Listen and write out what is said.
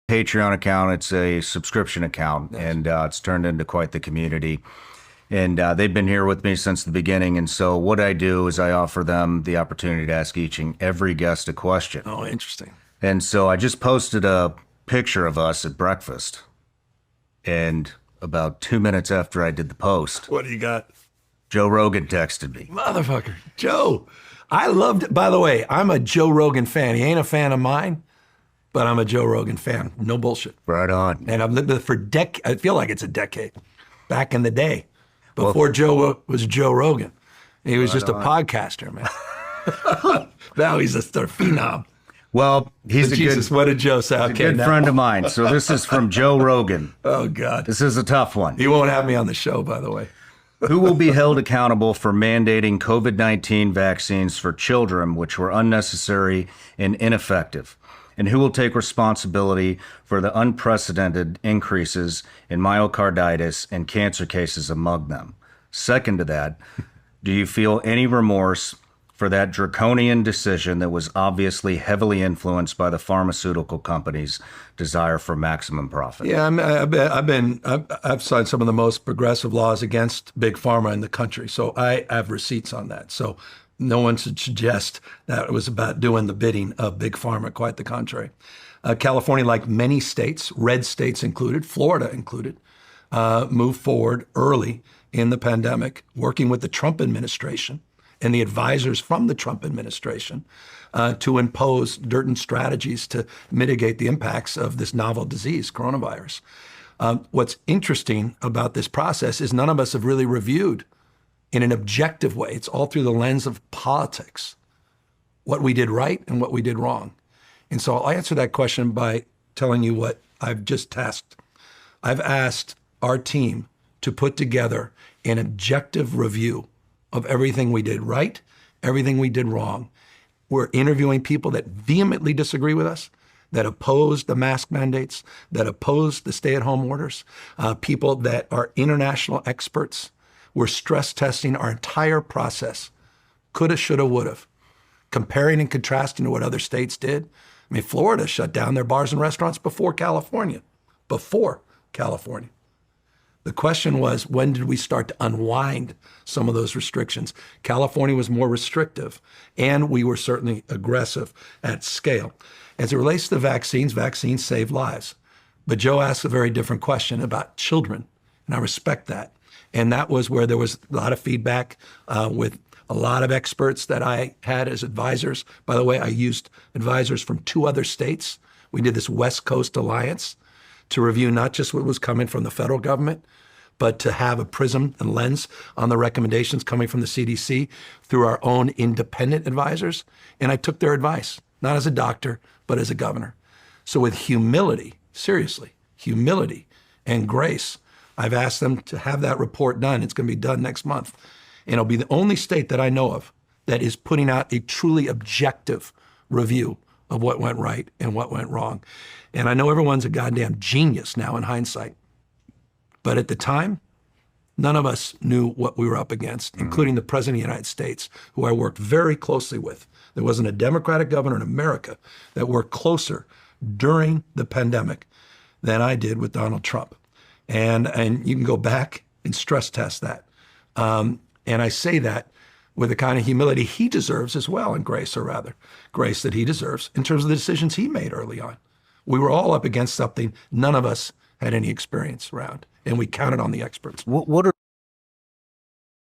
Patreon account. It's a subscription account, nice. And it's turned into quite the community. And they've been here with me since the beginning. And so what I do is I offer them the opportunity to ask each and every guest a question. Oh, interesting. And so I just posted a picture of us at breakfast. And about 2 minutes after I did the post, what do you got? Joe Rogan texted me. Motherfucker, Joe. I loved, by the way, I'm a Joe Rogan fan. He ain't a fan of mine, but I'm a Joe Rogan fan. No bullshit. Right on. And I've lived with it for I feel like it's a decade. Back in the day, before Joe was Joe Rogan. He was just a podcaster, man. Now he's a phenom. Well, he's what did Joe say? A good friend of mine. So this is from Joe Rogan. Oh, God. This is a tough one. He won't have me on the show, by the way. Who will be held accountable for mandating COVID-19 vaccines for children, which were unnecessary and ineffective? And who will take responsibility for the unprecedented increases in myocarditis and cancer cases among them? Second to that, do you feel any remorse for that draconian decision that was obviously heavily influenced by the pharmaceutical companies' desire for maximum profit? Yeah, I've signed some of the most progressive laws against Big Pharma in the country, so I have receipts on that. So no one should suggest that it was about doing the bidding of Big Pharma. Quite the contrary. California, like many states, red states included, Florida included, moved forward early in the pandemic, working with the Trump administration and the advisors from the Trump administration to impose certain strategies to mitigate the impacts of this novel disease, coronavirus. What's interesting about this process is none of us have really reviewed in an objective way. It's all through the lens of politics, what we did right and what we did wrong. And so I'll answer that question by telling you what I've just tasked. I've asked our team to put together an objective review of everything we did right, everything we did wrong. We're interviewing people that vehemently disagree with us, that oppose the mask mandates, that oppose the stay-at-home orders, people that are international experts. We're stress testing our entire process. Coulda, shoulda, woulda. Comparing and contrasting to what other states did. I mean, Florida shut down their bars and restaurants before California. Before California. The question was, when did we start to unwind some of those restrictions? California was more restrictive, and we were certainly aggressive at scale. As it relates to vaccines save lives. But Joe asked a very different question about children, and I respect that. And that was where there was a lot of feedback with a lot of experts that I had as advisors. By the way, I used advisors from 2 other states. We did this West Coast Alliance to review not just what was coming from the federal government, but to have a prism and lens on the recommendations coming from the CDC through our own independent advisors. And I took their advice, not as a doctor, but as a governor. So with humility, seriously, humility and grace, I've asked them to have that report done. It's going to be done next month. And it'll be the only state that I know of that is putting out a truly objective review of what went right and what went wrong. And I know everyone's a goddamn genius now in hindsight. But at the time, none of us knew what we were up against, including the President of the United States, who I worked very closely with. There wasn't a Democratic governor in America that worked closer during the pandemic than I did with Donald Trump. And you can go back and stress test that. And I say that with the kind of humility he deserves as well, and grace that he deserves in terms of the decisions he made early on. We were all up against something none of us had any experience around, and we counted on the experts. What are